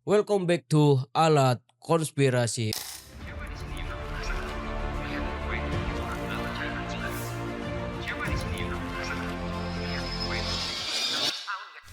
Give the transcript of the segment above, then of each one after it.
Welcome back to Alat Konspirasi. Siapa di sini yang udah penasaran? Lihat gue itu adalah cairan jelas. Siapa di sini yang udah penasaran? Lihat gue itu tahun gak?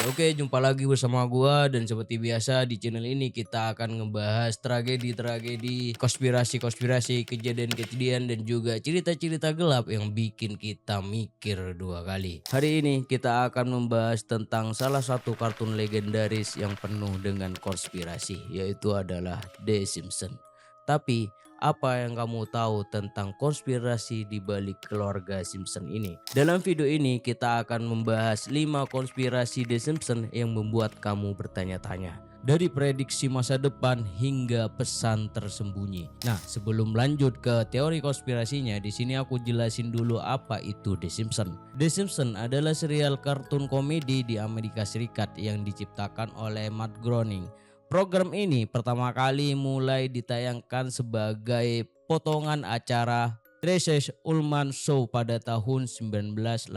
Oke, jumpa lagi bersama gua dan seperti biasa di channel ini kita akan ngebahas tragedi-tragedi, konspirasi-konspirasi, kejadian-kejadian dan juga cerita-cerita gelap yang bikin kita mikir dua kali. Hari ini kita akan membahas tentang salah satu kartun legendaris yang penuh dengan konspirasi, yaitu adalah The Simpsons. Tapi apa yang kamu tahu tentang konspirasi di balik keluarga Simpson ini? Dalam video ini kita akan membahas 5 konspirasi The Simpson yang membuat kamu bertanya-tanya. Dari prediksi masa depan hingga pesan tersembunyi. Nah, sebelum lanjut ke teori konspirasinya, di sini aku jelasin dulu apa itu The Simpsons. The Simpsons adalah serial kartun komedi di Amerika Serikat yang diciptakan oleh Matt Groening. Program ini pertama kali mulai ditayangkan sebagai potongan acara Tracy Ullman Show pada tahun 1987.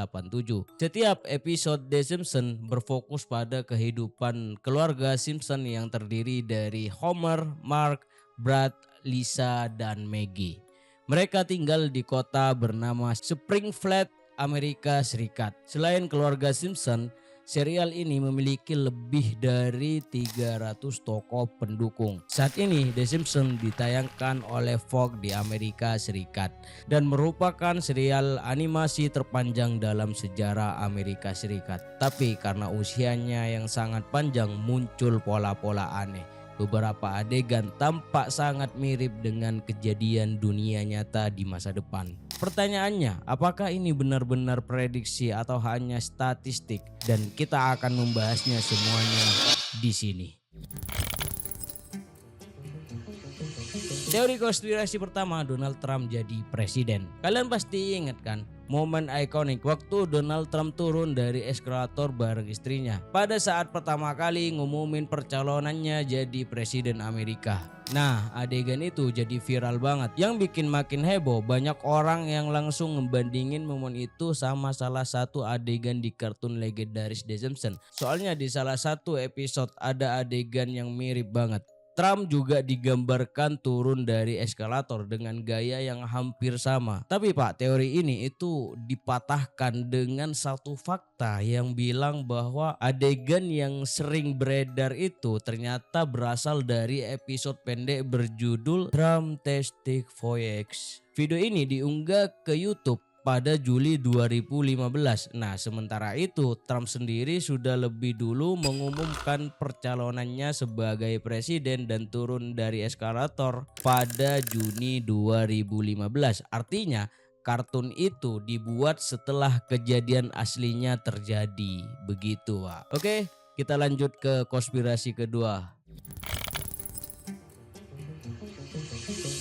Setiap episode The Simpsons berfokus pada kehidupan keluarga Simpson yang terdiri dari Homer, Mark, Brad, Lisa, dan Maggie. Mereka tinggal di kota bernama Springfield, Amerika Serikat. Selain keluarga Simpson, serial ini memiliki lebih dari 300 tokoh pendukung. Saat ini The Simpsons ditayangkan oleh Fox di Amerika Serikat dan merupakan serial animasi terpanjang dalam sejarah Amerika Serikat. Tapi karena usianya yang sangat panjang muncul pola-pola aneh. Beberapa adegan tampak sangat mirip dengan kejadian dunia nyata di masa depan. Pertanyaannya, apakah ini benar-benar prediksi atau hanya statistik? Dan kita akan membahasnya semuanya di sini. Teori konspirasi pertama, Donald Trump jadi presiden. Kalian pasti ingat kan momen ikonik waktu Donald Trump turun dari eskalator bareng istrinya pada saat pertama kali ngumumin percalonannya jadi presiden Amerika. Nah, adegan itu jadi viral banget. Yang bikin makin heboh, banyak orang yang langsung ngebandingin momen itu sama salah satu adegan di kartun legendaris The Simpsons. Soalnya di salah satu episode ada adegan yang mirip banget. Trump juga digambarkan turun dari eskalator dengan gaya yang hampir sama. Tapi Pak, teori ini itu dipatahkan dengan satu fakta yang bilang bahwa adegan yang sering beredar itu ternyata berasal dari episode pendek berjudul Trump Testing Voyage. Video ini diunggah ke YouTube pada Juli 2015. Nah, sementara itu Trump sendiri sudah lebih dulu mengumumkan percalonannya sebagai presiden dan turun dari eskalator pada Juni 2015. Artinya kartun itu dibuat setelah kejadian aslinya terjadi. Begitu, Pak. Oke, kita lanjut ke konspirasi kedua.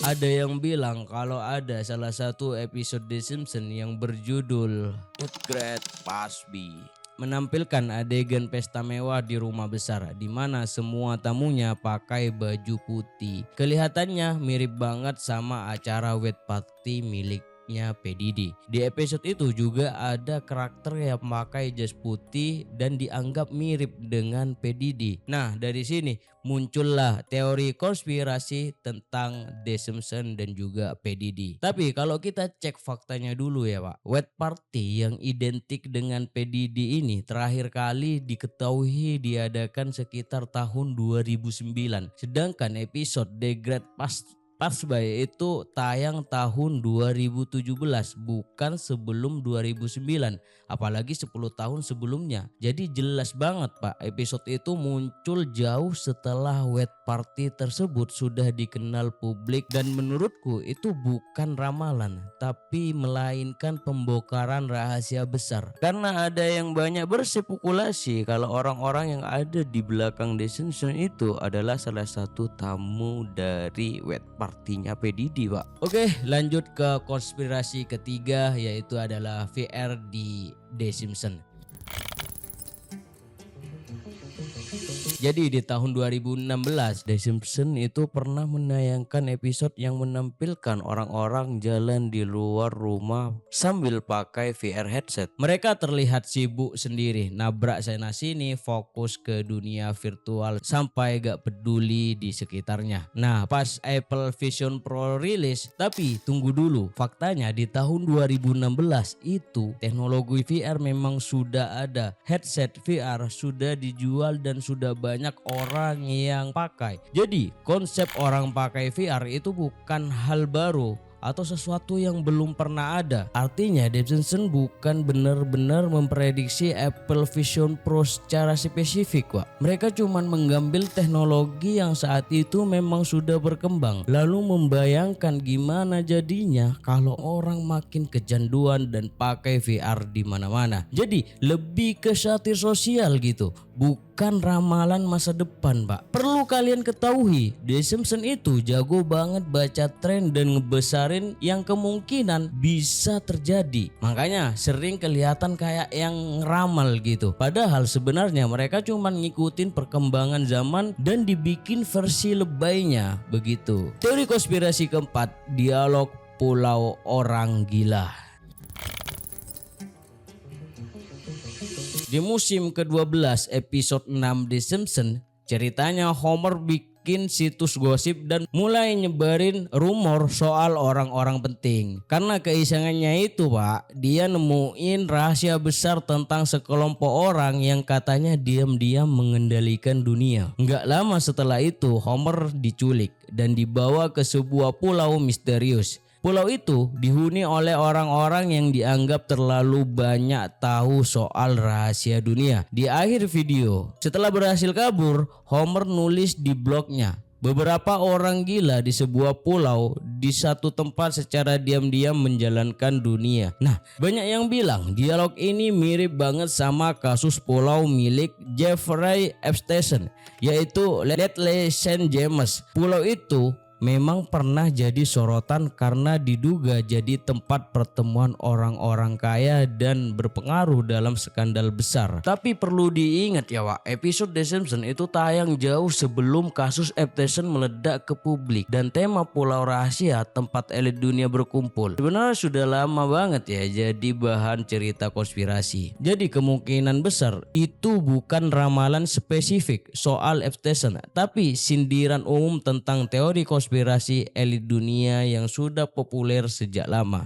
Ada yang bilang kalau ada salah satu episode The Simpsons yang berjudul Woodgrad Pasby menampilkan adegan pesta mewah di rumah besar di mana semua tamunya pakai baju putih. Kelihatannya mirip banget sama acara wed party miliknya P. Diddy. Di episode itu juga ada karakter yang pakai jas putih dan dianggap mirip dengan P. Diddy. Nah, dari sini muncullah teori konspirasi tentang The Simpsons dan juga P. Diddy. Tapi kalau kita cek faktanya dulu ya Pak, wed party yang identik dengan P. Diddy ini terakhir kali diketahui diadakan sekitar tahun 2009. Sedangkan episode The Great Pasby itu tayang tahun 2017, bukan sebelum 2009, apalagi 10 tahun sebelumnya. Jadi jelas banget Pak, episode itu muncul jauh setelah wed party tersebut sudah dikenal publik, dan menurutku itu bukan ramalan tapi melainkan pembongkaran rahasia besar. Karena ada yang banyak berspekulasi kalau orang-orang yang ada di belakang The Simpsons itu adalah salah satu tamu dari wed partinya P. Diddy, Pak. Oke, lanjut ke konspirasi ketiga, yaitu adalah VR di The Simpsons. Jadi di tahun 2016 The Simpsons itu pernah menayangkan episode yang menampilkan orang-orang jalan di luar rumah sambil pakai VR headset. Mereka terlihat sibuk sendiri, nabrak sana sini, fokus ke dunia virtual sampai gak peduli di sekitarnya. Nah, pas Apple Vision Pro rilis, tapi tunggu dulu, faktanya di tahun 2016 itu teknologi VR memang sudah ada. Headset VR sudah dijual dan sudah banyak orang yang pakai. Jadi konsep orang pakai VR itu bukan hal baru atau sesuatu yang belum pernah ada. Artinya The Simpsons bukan benar-benar memprediksi Apple Vision Pro secara spesifik, Pak. Mereka cuma mengambil teknologi yang saat itu memang sudah berkembang, lalu membayangkan gimana jadinya kalau orang makin kecanduan dan pakai VR di mana-mana. Jadi lebih ke satir sosial gitu, bukan ramalan masa depan, Pak. Perlu kalian ketahui, The Simpsons itu jago banget baca tren dan ngebesarin yang kemungkinan bisa terjadi. Makanya sering kelihatan kayak yang ramal gitu. Padahal sebenarnya mereka cuma ngikutin perkembangan zaman dan dibikin versi lebaynya begitu. Teori konspirasi keempat, dialog Pulau Orang Gila. Di musim ke-12 episode 6 The Simpsons, ceritanya Homer bikin situs gosip dan mulai nyebarin rumor soal orang-orang penting. Karena keisengannya itu, Pak, dia nemuin rahasia besar tentang sekelompok orang yang katanya diam-diam mengendalikan dunia. Nggak lama setelah itu Homer diculik dan dibawa ke sebuah pulau misterius. Pulau itu dihuni oleh orang-orang yang dianggap terlalu banyak tahu soal rahasia dunia. Di akhir video, setelah berhasil kabur, Homer nulis di blognya, beberapa orang gila di sebuah pulau di satu tempat secara diam-diam menjalankan dunia. Nah, banyak yang bilang dialog ini mirip banget sama kasus pulau milik Jeffrey Epstein, yaitu Little St. James. Pulau itu memang pernah jadi sorotan karena diduga jadi tempat pertemuan orang-orang kaya dan berpengaruh dalam skandal besar. Tapi perlu diingat ya, Wak, episode The Simpsons itu tayang jauh sebelum kasus Epstein meledak ke publik dan tema pulau rahasia tempat elit dunia berkumpul sebenarnya sudah lama banget ya jadi bahan cerita konspirasi. Jadi kemungkinan besar itu bukan ramalan spesifik soal Epstein, tapi sindiran umum tentang teori konspirasi elit dunia yang sudah populer sejak lama.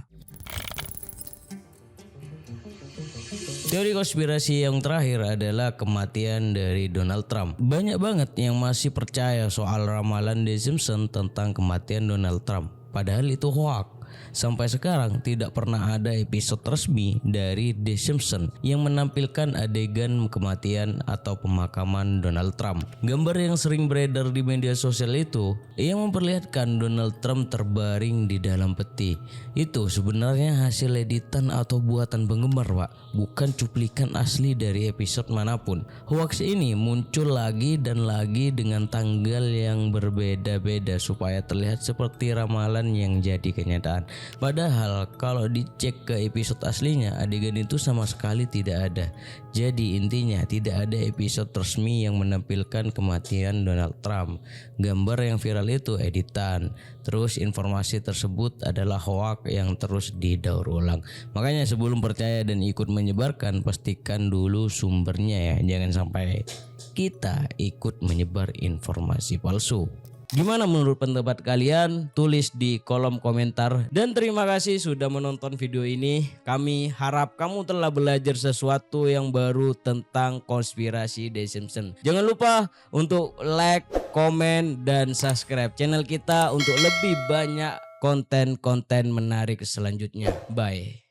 Teori konspirasi yang terakhir adalah kematian dari Donald Trump. Banyak banget yang masih percaya soal ramalan The Simpsons tentang kematian Donald Trump. Padahal itu hoax. Sampai sekarang tidak pernah ada episode resmi dari The Simpsons yang menampilkan adegan kematian atau pemakaman Donald Trump. Gambar yang sering beredar di media sosial itu yang memperlihatkan Donald Trump terbaring di dalam peti. Itu sebenarnya hasil editan atau buatan penggemar, Pak, bukan cuplikan asli dari episode manapun. Hoax ini muncul lagi dan lagi dengan tanggal yang berbeda-beda supaya terlihat seperti ramalan yang jadi kenyataan. Padahal kalau dicek ke episode aslinya, adegan itu sama sekali tidak ada. Jadi intinya tidak ada episode resmi yang menampilkan kematian Donald Trump. Gambar yang viral itu editan. Terus informasi tersebut adalah hoax yang terus didaur ulang. Makanya sebelum percaya dan ikut menyebarkan, pastikan dulu sumbernya ya. Jangan sampai kita ikut menyebar informasi palsu. Gimana menurut pendapat kalian? Tulis di kolom komentar. Dan terima kasih sudah menonton video ini. Kami harap kamu telah belajar sesuatu yang baru tentang konspirasi The Simpsons. Jangan lupa untuk like, komen, dan subscribe channel kita untuk lebih banyak konten-konten menarik selanjutnya. Bye.